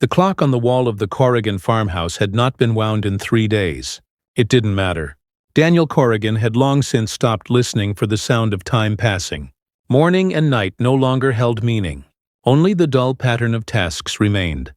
The clock on the wall of the Corrigan farmhouse had not been wound in 3 days. It didn't matter. Daniel Corrigan had long since stopped listening for the sound of time passing. Morning and night no longer held meaning. Only the dull pattern of tasks remained.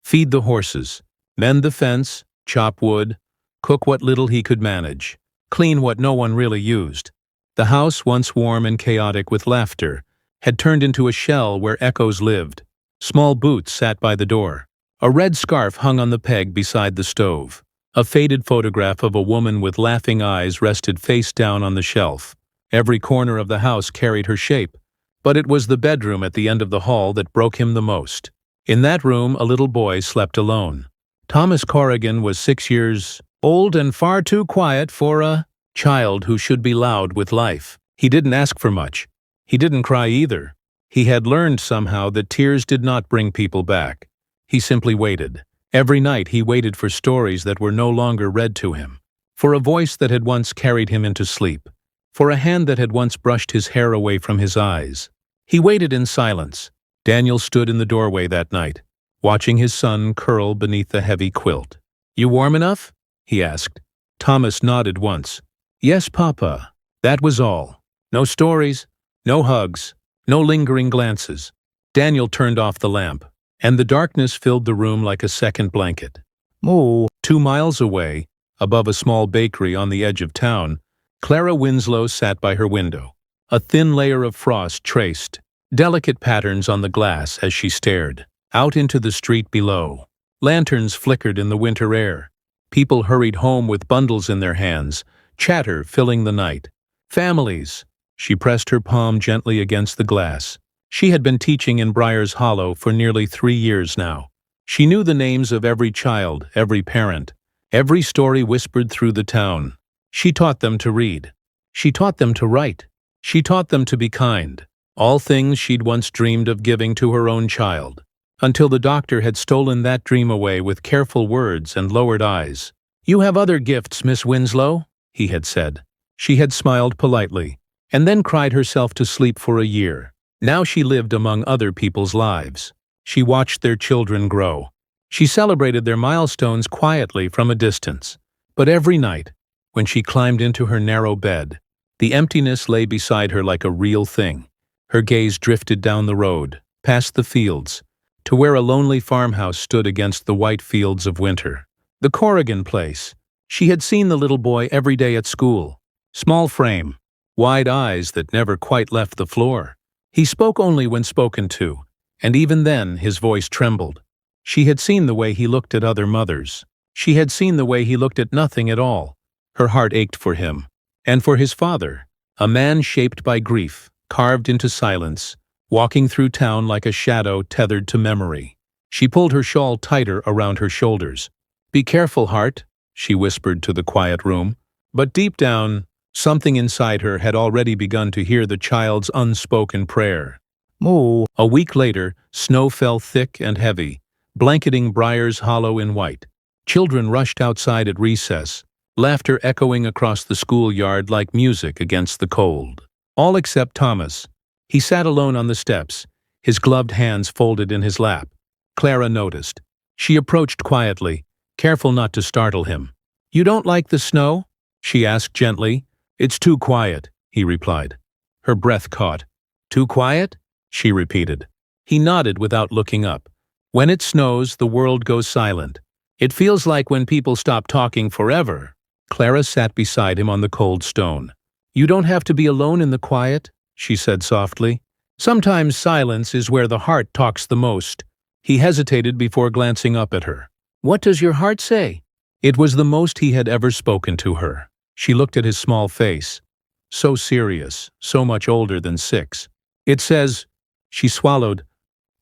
Feed the horses, mend the fence, chop wood, cook what little he could manage, clean what no one really used. The house, once warm and chaotic with laughter, had turned into a shell where echoes lived. Small boots sat by the door. A red scarf hung on the peg beside the stove. A faded photograph of a woman with laughing eyes rested face down on the shelf. Every corner of the house carried her shape, but it was the bedroom at the end of the hall that broke him the most. In that room, a little boy slept alone. Thomas Corrigan was 6 years old and far too quiet for a child who should be loud with life. He didn't ask for much. He didn't cry either. He had learned somehow that tears did not bring people back. He simply waited. Every night he waited for stories that were no longer read to him, for a voice that had once carried him into sleep, for a hand that had once brushed his hair away from his eyes. He waited in silence. Daniel stood in the doorway that night, watching his son curl beneath the heavy quilt. "You warm enough?" he asked. Thomas nodded once. "Yes, Papa." That was all. No stories, no hugs, no lingering glances. Daniel turned off the lamp, and the darkness filled the room like a second blanket. Moo. 2 miles away, above a small bakery on the edge of town, Clara Winslow sat by her window. A thin layer of frost traced delicate patterns on the glass as she stared out into the street below. Lanterns flickered in the winter air. People hurried home with bundles in their hands, chatter filling the night. Families. She pressed her palm gently against the glass. She had been teaching in Briar's Hollow for nearly 3 years now. She knew the names of every child, every parent, every story whispered through the town. She taught them to read. She taught them to write. She taught them to be kind. All things she'd once dreamed of giving to her own child. Until the doctor had stolen that dream away with careful words and lowered eyes. "You have other gifts, Miss Winslow," he had said. She had smiled politely, and then cried herself to sleep for a year. Now she lived among other people's lives. She watched their children grow. She celebrated their milestones quietly from a distance. But every night, when she climbed into her narrow bed, the emptiness lay beside her like a real thing. Her gaze drifted down the road, past the fields, to where a lonely farmhouse stood against the white fields of winter. The Corrigan place. She had seen the little boy every day at school. Small frame, wide eyes that never quite left the floor. He spoke only when spoken to, and even then his voice trembled. She had seen the way he looked at other mothers. She had seen the way he looked at nothing at all. Her heart ached for him, and for his father, a man shaped by grief, carved into silence, walking through town like a shadow tethered to memory. She pulled her shawl tighter around her shoulders. "Be careful, Hart," she whispered to the quiet room. But deep down, something inside her had already begun to hear the child's unspoken prayer. Moo. A week later, snow fell thick and heavy, blanketing Briar's Hollow in white. Children rushed outside at recess, laughter echoing across the schoolyard like music against the cold. All except Thomas. He sat alone on the steps, his gloved hands folded in his lap. Clara noticed. She approached quietly, careful not to startle him. "You don't like the snow?" she asked gently. "It's too quiet," he replied. Her breath caught. "Too quiet?" she repeated. He nodded without looking up. "When it snows, the world goes silent. It feels like when people stop talking forever." Clara sat beside him on the cold stone. "You don't have to be alone in the quiet," she said softly. "Sometimes silence is where the heart talks the most." He hesitated before glancing up at her. "What does your heart say?" It was the most he had ever spoken to her. She looked at his small face. So serious, so much older than 6. "It says," she swallowed,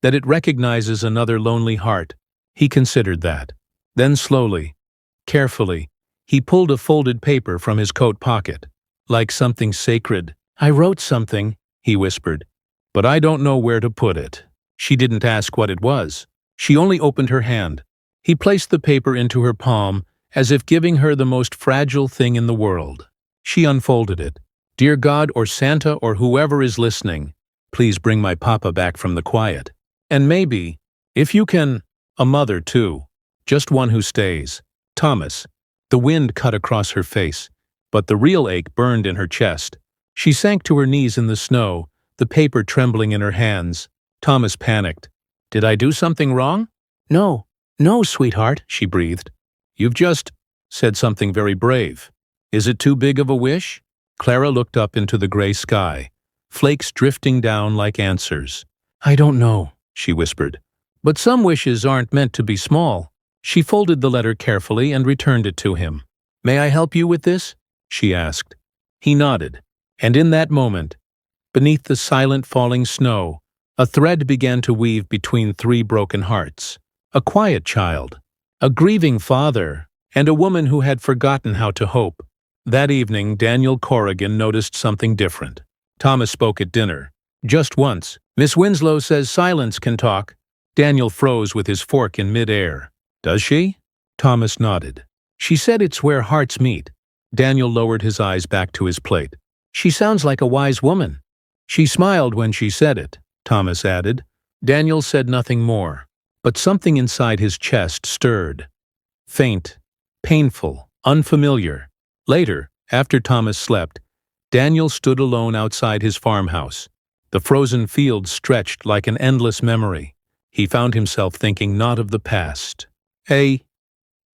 "that it recognizes another lonely heart." He considered that. Then slowly, carefully, he pulled a folded paper from his coat pocket. Like something sacred. "I wrote something," he whispered, "but I don't know where to put it." She didn't ask what it was. She only opened her hand. He placed the paper into her palm, as if giving her the most fragile thing in the world. She unfolded it. "Dear God or Santa or whoever is listening, please bring my papa back from the quiet. And maybe, if you can, A mother, too. Just one who stays. Thomas. The wind cut across her face, but the real ache burned in her chest. She sank to her knees in the snow, the paper trembling in her hands. Thomas panicked. "Did I do something wrong?" "No, no, sweetheart," she breathed. "You've just said something very brave. Is it too big of a wish?" Clara looked up into the gray sky, flakes drifting down like answers. "I don't know," she whispered. "But some wishes aren't meant to be small." She folded the letter carefully and returned it to him. "May I help you with this?" she asked. He nodded, and in that moment, beneath the silent falling snow, a thread began to weave between three broken hearts. A quiet child, a grieving father, and a woman who had forgotten how to hope. That evening, Daniel Corrigan noticed something different. Thomas spoke at dinner. Just once. "Miss Winslow says silence can talk." Daniel froze with his fork in mid-air. "Does she?" Thomas nodded. "She said it's where hearts meet." Daniel lowered his eyes back to his plate. "She sounds like a wise woman." "She smiled when she said it," Thomas added. Daniel said nothing more, but something inside his chest stirred. Faint, painful, unfamiliar. Later, after Thomas slept, Daniel stood alone outside his farmhouse. The frozen fields stretched like an endless memory. He found himself thinking not of the past.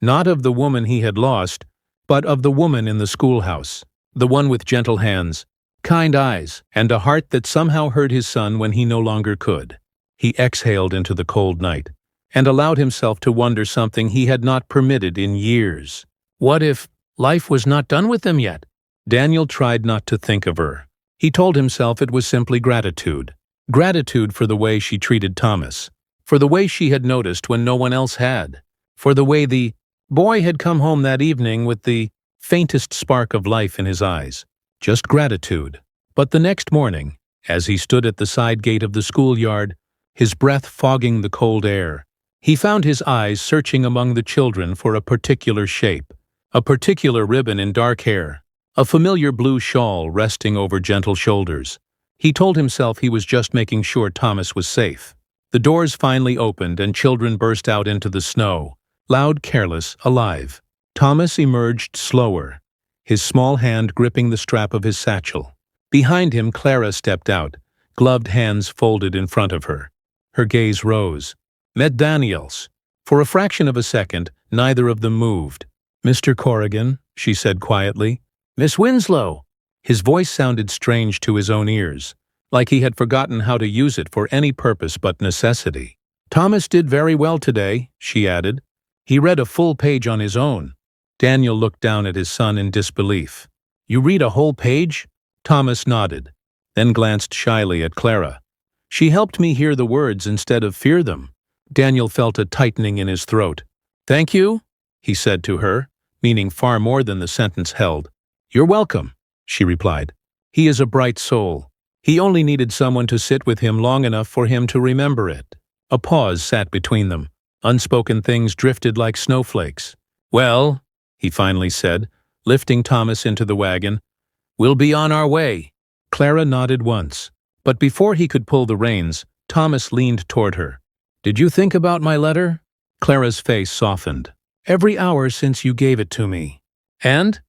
Not of the woman he had lost, but of the woman in the schoolhouse. The one with gentle hands, kind eyes, and a heart that somehow heard his son when he no longer could. He exhaled into the cold night, and allowed himself to wonder something he had not permitted in years. What if life was not done with them yet? Daniel tried not to think of her. He told himself it was simply gratitude. Gratitude for the way she treated Thomas, for the way she had noticed when no one else had, for the way the boy had come home that evening with the faintest spark of life in his eyes. Just gratitude. But the next morning, as he stood at the side gate of the schoolyard, his breath fogging the cold air, he found his eyes searching among the children for a particular shape, a particular ribbon in dark hair, a familiar blue shawl resting over gentle shoulders. He told himself he was just making sure Thomas was safe. The doors finally opened and children burst out into the snow, loud, careless, alive. Thomas emerged slower, his small hand gripping the strap of his satchel. Behind him, Clara stepped out, gloved hands folded in front of her. Her gaze rose, met Daniel's. For a fraction of a second, neither of them moved. "Mr. Corrigan," she said quietly. "Miss Winslow." His voice sounded strange to his own ears, like he had forgotten how to use it for any purpose but necessity. "Thomas did very well today," she added. "He read a full page on his own." Daniel looked down at his son in disbelief. "You read a whole page?" Thomas nodded, then glanced shyly at Clara. "She helped me hear the words instead of fear them." Daniel felt a tightening in his throat. "Thank you," he said to her, meaning far more than the sentence held. "You're welcome," she replied. "He is a bright soul. He only needed someone to sit with him long enough for him to remember it." A pause sat between them. Unspoken things drifted like snowflakes. "Well," he finally said, lifting Thomas into the wagon, "we'll be on our way." Clara nodded once, but before he could pull the reins, Thomas leaned toward her. "Did you think about my letter?" Clara's face softened. "Every hour since you gave it to me." And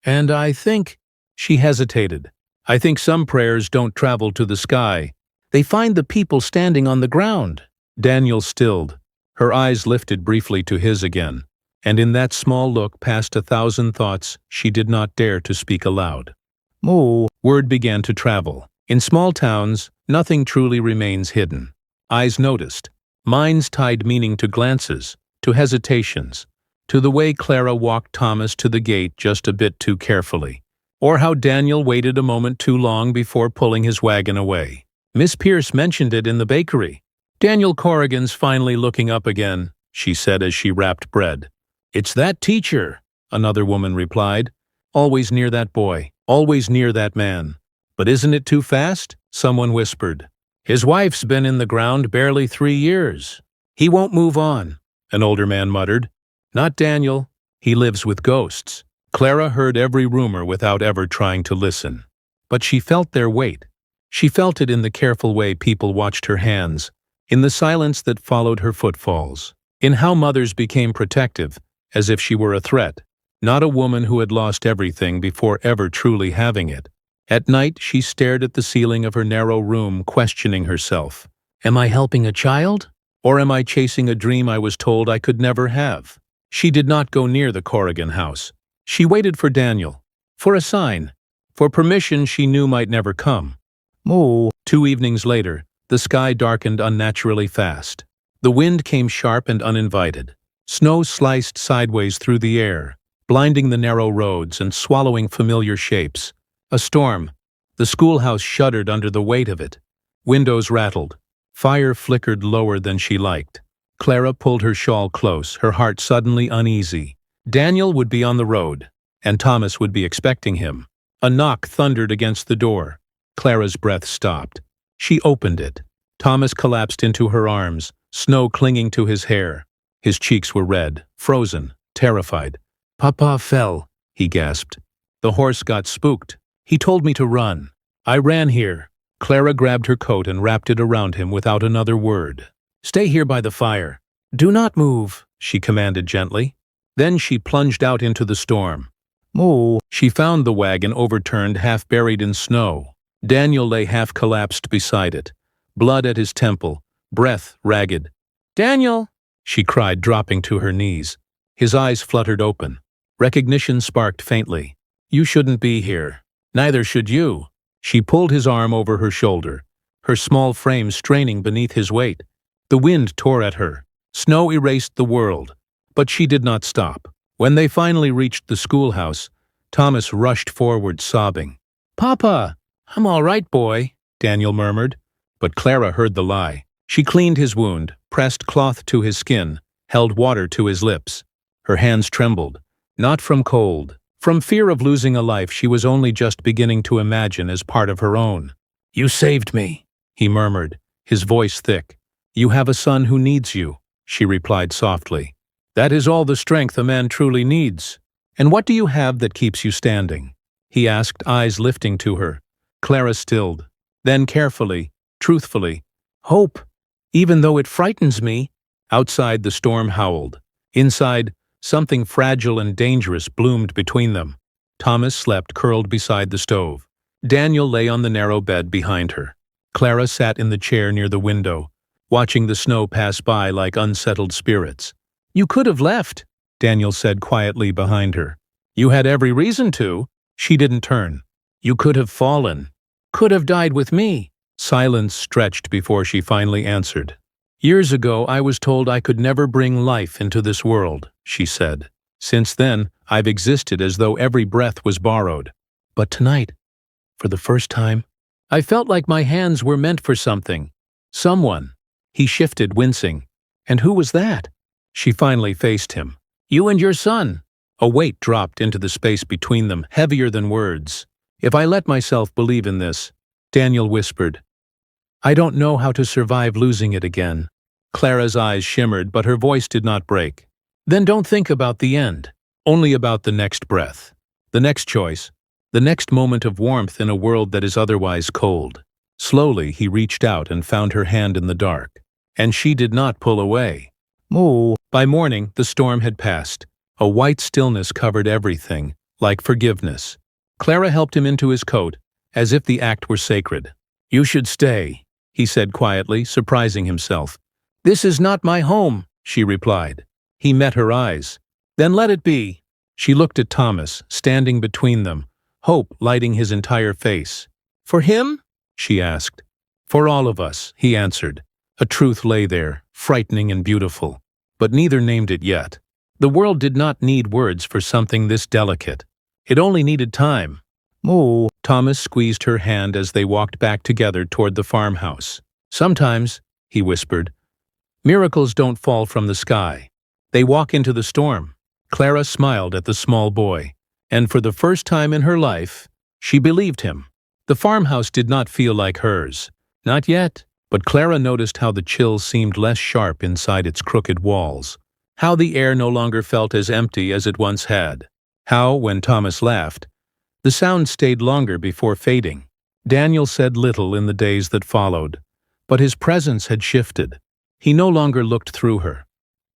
I think," she hesitated, "I think some prayers don't travel to the sky. They find the people standing on the ground." Daniel stilled. Her eyes lifted briefly to his again, and in that small look passed 1,000 thoughts she did not dare to speak aloud. Moo! Word began to travel. In small towns, nothing truly remains hidden. Eyes noticed. Minds tied meaning to glances, to hesitations, to the way Clara walked Thomas to the gate just a bit too carefully, or how Daniel waited a moment too long before pulling his wagon away. "Miss Pierce mentioned it in the bakery." "Daniel Corrigan's finally looking up again," she said as she wrapped bread. "It's that teacher," another woman replied. "Always near that boy, always near that man." "But isn't it too fast?" someone whispered. "His wife's been in the ground barely 3 years. He won't move on," an older man muttered. "Not Daniel. He lives with ghosts." Clara heard every rumor without ever trying to listen. But she felt their weight. She felt it in the careful way people watched her hands, in the silence that followed her footfalls, in how mothers became protective, as if she were a threat, not a woman who had lost everything before ever truly having it. At night, she stared at the ceiling of her narrow room, questioning herself. Am I helping a child? Or am I chasing a dream I was told I could never have? She did not go near the Corrigan house. She waited for Daniel. For a sign. For permission she knew might never come. Moo. 2 evenings later, the sky darkened unnaturally fast. The wind came sharp and uninvited. Snow sliced sideways through the air, blinding the narrow roads and swallowing familiar shapes. A storm. The schoolhouse shuddered under the weight of it. Windows rattled. Fire flickered lower than she liked. Clara pulled her shawl close, her heart suddenly uneasy. Daniel would be on the road, and Thomas would be expecting him. A knock thundered against the door. Clara's breath stopped. She opened it. Thomas collapsed into her arms, snow clinging to his hair. His cheeks were red, frozen, terrified. "Papa fell," he gasped. "The horse got spooked. He told me to run. I ran here." Clara grabbed her coat and wrapped it around him without another word. "Stay here by the fire. Do not move," she commanded gently. Then she plunged out into the storm. Moo. She found the wagon overturned, half buried in snow. Daniel lay half collapsed beside it, blood at his temple, breath ragged. "Daniel!" she cried, dropping to her knees. His eyes fluttered open. Recognition sparked faintly. "You shouldn't be here. Neither should you." She pulled his arm over her shoulder, her small frame straining beneath his weight. The wind tore at her. Snow erased the world. But she did not stop. When they finally reached the schoolhouse, Thomas rushed forward, sobbing. "Papa!" "I'm all right, boy," Daniel murmured. But Clara heard the lie. She cleaned his wound, pressed cloth to his skin, held water to his lips. Her hands trembled, not from cold. From fear of losing a life she was only just beginning to imagine as part of her own. "You saved me," he murmured, his voice thick. "You have a son who needs you," she replied softly. "That is all the strength a man truly needs." "And what do you have that keeps you standing?" he asked, eyes lifting to her. Clara stilled. Then carefully, truthfully, "Hope, even though it frightens me." Outside the storm howled. Inside, something fragile and dangerous bloomed between them. Thomas slept curled beside the stove. Daniel lay on the narrow bed behind her. Clara sat in the chair near the window, watching the snow pass by like unsettled spirits. "You could have left," Daniel said quietly behind her. "You had every reason to." She didn't turn. "You could have fallen. Could have died with me." Silence stretched before she finally answered. "Years ago I was told I could never bring life into this world," she said. "Since then, I've existed as though every breath was borrowed. But tonight, for the first time, I felt like my hands were meant for something. Someone." He shifted, wincing. "And who was that?" She finally faced him. "You and your son." A weight dropped into the space between them, heavier than words. "If I let myself believe in this," Daniel whispered, "I don't know how to survive losing it again." Clara's eyes shimmered, but her voice did not break. "Then don't think about the end. Only about the next breath. The next choice. The next moment of warmth in a world that is otherwise cold." Slowly, he reached out and found her hand in the dark. And she did not pull away. Moo. By morning, the storm had passed. A white stillness covered everything, like forgiveness. Clara helped him into his coat, as if the act were sacred. "You should stay," he said quietly, surprising himself. "This is not my home," she replied. He met her eyes. "Then let it be." She looked at Thomas, standing between them, hope lighting his entire face. "For him?" she asked. "For all of us," he answered. A truth lay there, frightening and beautiful. But neither named it yet. The world did not need words for something this delicate. It only needed time. "Moo." Thomas squeezed her hand as they walked back together toward the farmhouse. "Sometimes," he whispered, "miracles don't fall from the sky. They walk into the storm." Clara smiled at the small boy, and for the first time in her life, she believed him. The farmhouse did not feel like hers. Not yet. But Clara noticed how the chill seemed less sharp inside its crooked walls, how the air no longer felt as empty as it once had, how, when Thomas laughed, the sound stayed longer before fading. Daniel said little in the days that followed, but his presence had shifted. He no longer looked through her.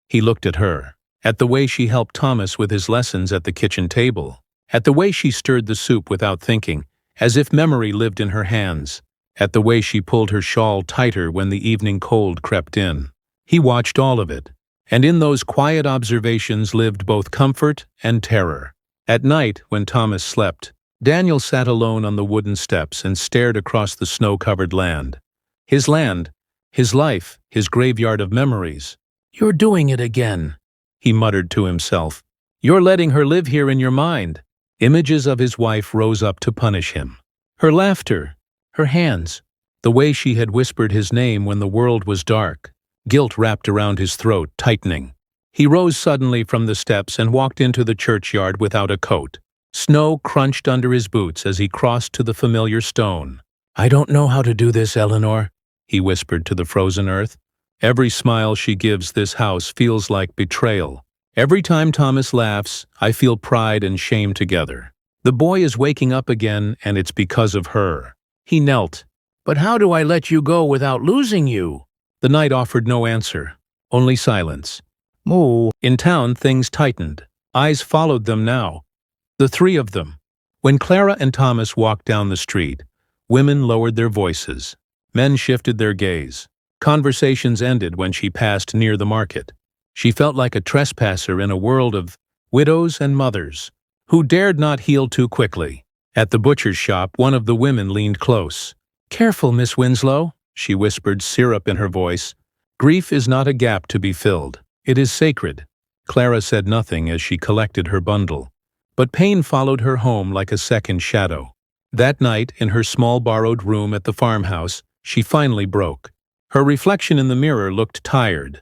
He looked at her, at the way she helped Thomas with his lessons at the kitchen table, at the way she stirred the soup without thinking, as if memory lived in her hands, at the way she pulled her shawl tighter when the evening cold crept in. He watched all of it, and in those quiet observations lived both comfort and terror. At night, when Thomas slept, Daniel sat alone on the wooden steps and stared across the snow-covered land. His land, his life, his graveyard of memories. "You're doing it again," he muttered to himself. "You're letting her live here in your mind." Images of his wife rose up to punish him. Her laughter, her hands, the way she had whispered his name when the world was dark. Guilt wrapped around his throat, tightening. He rose suddenly from the steps and walked into the churchyard without a coat. Snow crunched under his boots as he crossed to the familiar stone. "I don't know how to do this, Eleanor," he whispered to the frozen earth. "Every smile she gives this house feels like betrayal. Every time Thomas laughs, I feel pride and shame together. The boy is waking up again, and it's because of her." He knelt. "But how do I let you go without losing you?" The night offered no answer, only silence. Moo. In town, things tightened. Eyes followed them now. The three of them. When Clara and Thomas walked down the street, women lowered their voices. Men shifted their gaze. Conversations ended when she passed near the market. She felt like a trespasser in a world of widows and mothers, who dared not heal too quickly. At the butcher's shop, one of the women leaned close. "Careful, Miss Winslow," she whispered, syrup in her voice. "Grief is not a gap to be filled. It is sacred." Clara said nothing as she collected her bundle. But pain followed her home like a second shadow. That night, in her small borrowed room at the farmhouse, she finally broke. Her reflection in the mirror looked tired,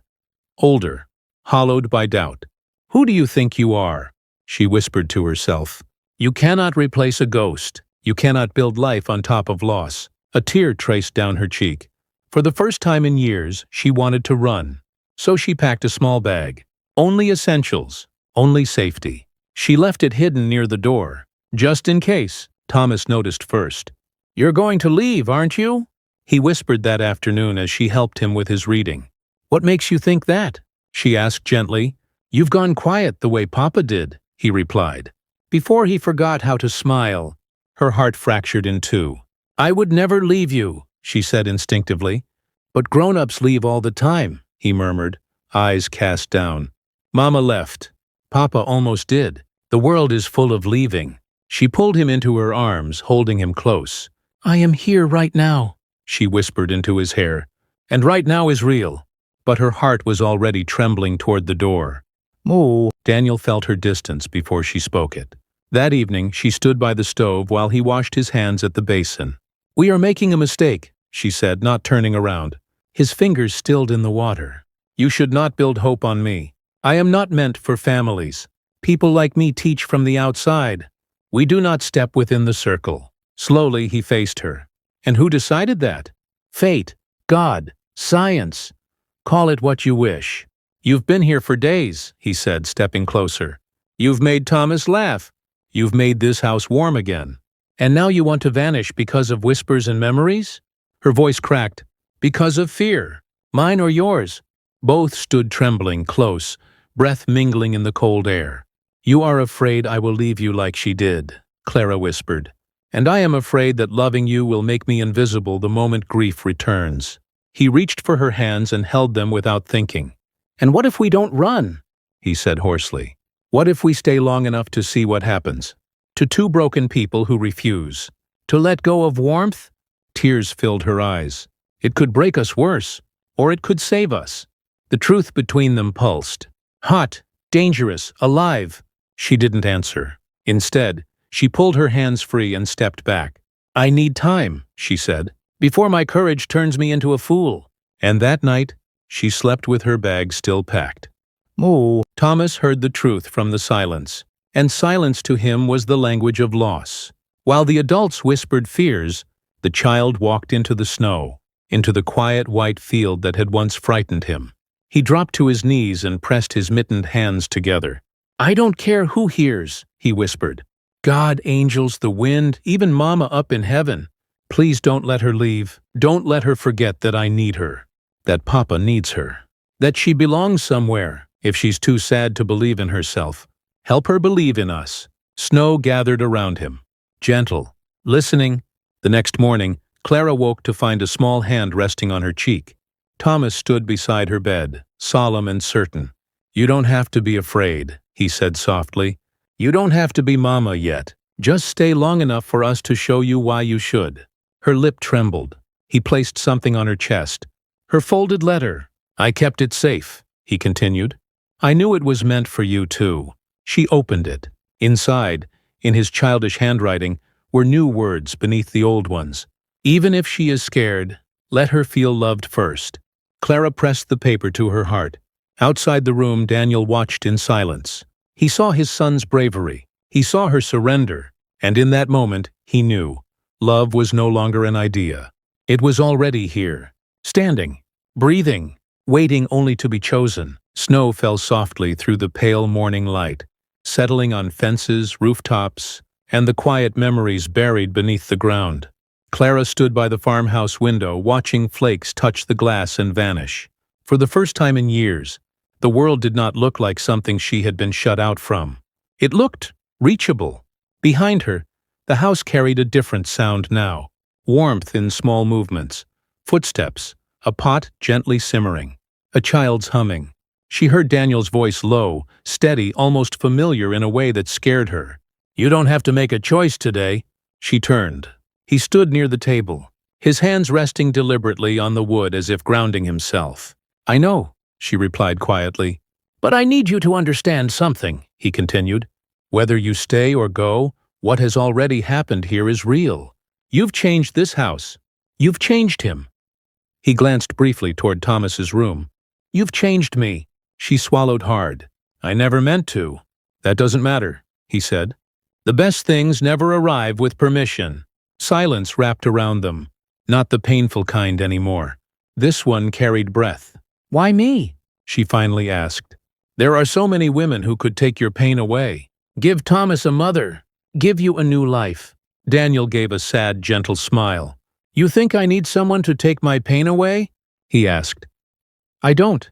older, hollowed by doubt. "Who do you think you are?" she whispered to herself. "You cannot replace a ghost. You cannot build life on top of loss." A tear traced down her cheek. For the first time in years, she wanted to run. So she packed a small bag. Only essentials, only safety. She left it hidden near the door, just in case. Thomas noticed first. "You're going to leave, aren't you?" he whispered that afternoon as she helped him with his reading. "What makes you think that?" she asked gently. "You've gone quiet the way Papa did," he replied. Before he forgot how to smile, her heart fractured in two. "I would never leave you," she said instinctively. "But grown-ups leave all the time," he murmured, eyes cast down. "Mama left. Papa almost did. The world is full of leaving." She pulled him into her arms, holding him close. "I am here right now," she whispered into his hair. "And right now is real." But her heart was already trembling toward the door. "Moo." Daniel felt her distance before she spoke it. That evening, she stood by the stove while he washed his hands at the basin. "We are making a mistake," she said, not turning around. His fingers stilled in the water. "You should not build hope on me. I am not meant for families. People like me teach from the outside. We do not step within the circle." Slowly, he faced her. "And who decided that? Fate, God, science. Call it what you wish. You've been here for days," he said, stepping closer. "You've made Thomas laugh. You've made this house warm again. And now you want to vanish because of whispers and memories?" Her voice cracked. "Because of fear. Mine or yours?" Both stood trembling, close, breath mingling in the cold air. "You are afraid I will leave you like she did," Clara whispered. "And I am afraid that loving you will make me invisible the moment grief returns." He reached for her hands and held them without thinking. "And what if we don't run?" he said hoarsely. "What if we stay long enough to see what happens?" To two broken people who refuse. To let go of warmth? Tears filled her eyes. It could break us worse, or it could save us. The truth between them pulsed. Hot, dangerous, alive. She didn't answer. Instead, she pulled her hands free and stepped back. "I need time," she said, "before my courage turns me into a fool." And that night, she slept with her bag still packed. Moo. Thomas heard the truth from the silence, and silence to him was the language of loss. While the adults whispered fears, the child walked into the snow, into the quiet white field that had once frightened him. He dropped to his knees and pressed his mittened hands together. "I don't care who hears," he whispered. "God, angels, the wind, even Mama up in heaven. Please don't let her leave. Don't let her forget that I need her. That Papa needs her. That she belongs somewhere, If she's too sad to believe in herself, help her believe in us. Snow gathered around him, gentle, listening. The next morning, Clara woke to find a small hand resting on her cheek. Thomas stood beside her bed, solemn and certain. "You don't have to be afraid," he said softly. "You don't have to be Mama yet. Just stay long enough for us to show you why you should." Her lip trembled. He placed something on her chest. Her folded letter. "I kept it safe," he continued. "I knew it was meant for you too." She opened it. Inside, in his childish handwriting, were new words beneath the old ones. "Even if she is scared, let her feel loved first." Clara pressed the paper to her heart. Outside the room, Daniel watched in silence. He saw his son's bravery. He saw her surrender. And in that moment, he knew. Love was no longer an idea. It was already here. Standing, breathing, waiting only to be chosen. Snow fell softly through the pale morning light, settling on fences, rooftops, and the quiet memories buried beneath the ground. Clara stood by the farmhouse window, watching flakes touch the glass and vanish. For the first time in years, the world did not look like something she had been shut out from. It looked reachable. Behind her, the house carried a different sound now. Warmth in small movements, footsteps, a pot gently simmering, a child's humming. She heard Daniel's voice low, steady, almost familiar in a way that scared her. "You don't have to make a choice today." She turned. He stood near the table, his hands resting deliberately on the wood as if grounding himself. "I know," she replied quietly. "But I need you to understand something," he continued. "Whether you stay or go, what has already happened here is real. You've changed this house. You've changed him." He glanced briefly toward Thomas's room. "You've changed me." She swallowed hard. "I never meant to." "That doesn't matter," he said. "The best things never arrive with permission." Silence wrapped around them, not the painful kind anymore. This one carried breath. "Why me?" she finally asked. "There are so many women who could take your pain away. Give Thomas a mother. Give you a new life." Daniel gave a sad, gentle smile. "You think I need someone to take my pain away?" he asked. "I don't.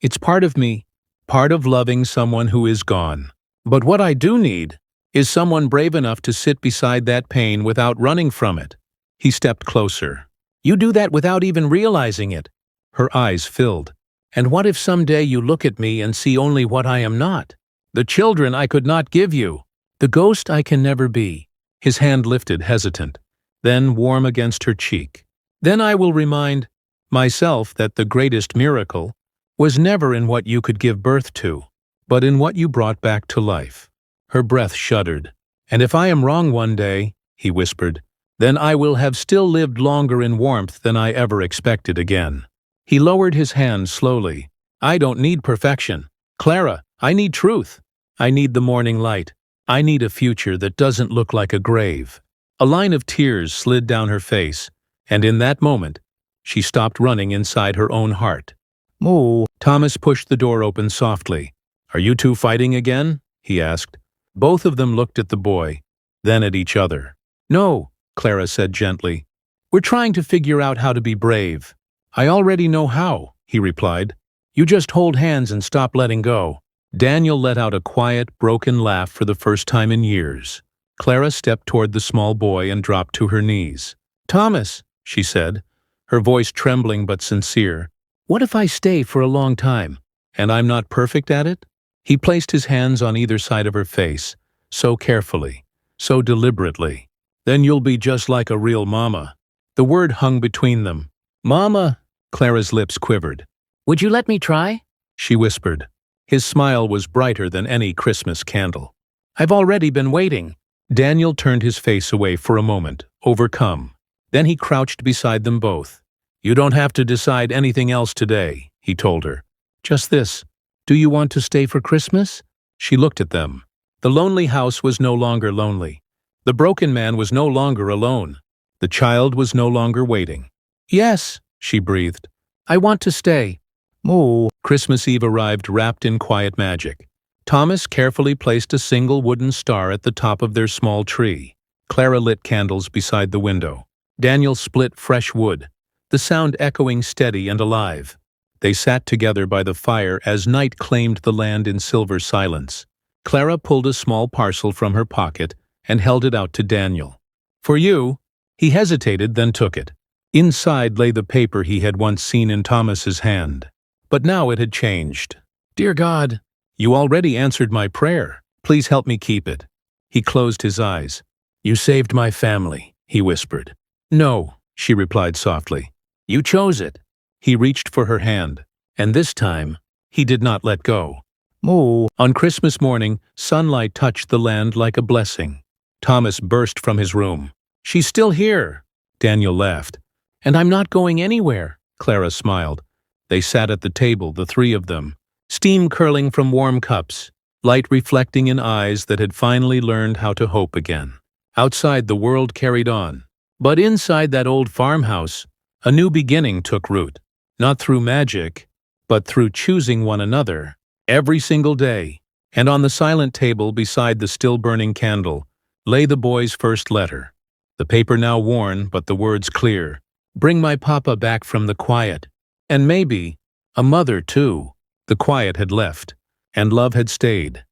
It's part of me, part of loving someone who is gone. But what I do need is someone brave enough to sit beside that pain without running from it." He stepped closer. "You do that without even realizing it." Her eyes filled. "And what if someday you look at me and see only what I am not? The children I could not give you. The ghost I can never be." His hand lifted, hesitant, then warm against her cheek. "Then I will remind myself that the greatest miracle was never in what you could give birth to, but in what you brought back to life." Her breath shuddered. "And if I am wrong one day," he whispered, "then I will have still lived longer in warmth than I ever expected again." He lowered his hand slowly. "I don't need perfection. Clara, I need truth. I need the morning light. I need a future that doesn't look like a grave." A line of tears slid down her face, and in that moment, she stopped running inside her own heart. "Moo." Thomas pushed the door open softly. "Are you two fighting again?" he asked. Both of them looked at the boy, then at each other. "No," Clara said gently. "We're trying to figure out how to be brave." "I already know how," he replied. "You just hold hands and stop letting go." Daniel let out a quiet, broken laugh for the first time in years. Clara stepped toward the small boy and dropped to her knees. "Thomas," she said, her voice trembling but sincere, "what if I stay for a long time, and I'm not perfect at it?" He placed his hands on either side of her face, so carefully, so deliberately. "Then you'll be just like a real mama." The word hung between them. "Mama," Clara's lips quivered. "Would you let me try?" she whispered. His smile was brighter than any Christmas candle. "I've already been waiting." Daniel turned his face away for a moment, overcome. Then he crouched beside them both. "You don't have to decide anything else today," he told her. "Just this. Do you want to stay for Christmas?" She looked at them. The lonely house was no longer lonely. The broken man was no longer alone. The child was no longer waiting. "Yes," she breathed. "I want to stay." "Moo." Christmas Eve arrived wrapped in quiet magic. Thomas carefully placed a single wooden star at the top of their small tree. Clara lit candles beside the window. Daniel split fresh wood, the sound echoing steady and alive. They sat together by the fire as night claimed the land in silver silence. Clara pulled a small parcel from her pocket and held it out to Daniel. "For you." He hesitated, then took it. Inside lay the paper he had once seen in Thomas's hand. But now it had changed. "Dear God, you already answered my prayer. Please help me keep it." He closed his eyes. "You saved my family," he whispered. "No," she replied softly. "You chose it." He reached for her hand, and this time, he did not let go. Moo. On Christmas morning, sunlight touched the land like a blessing. Thomas burst from his room. "She's still here." Daniel laughed. "And I'm not going anywhere," Clara smiled. They sat at the table, the three of them, steam curling from warm cups, light reflecting in eyes that had finally learned how to hope again. Outside, the world carried on. But inside that old farmhouse, a new beginning took root. Not through magic, but through choosing one another, every single day. And on the silent table beside the still-burning candle lay the boy's first letter. The paper now worn, but the words clear. "Bring my papa back from the quiet." And maybe a mother, too. The quiet had left, and love had stayed.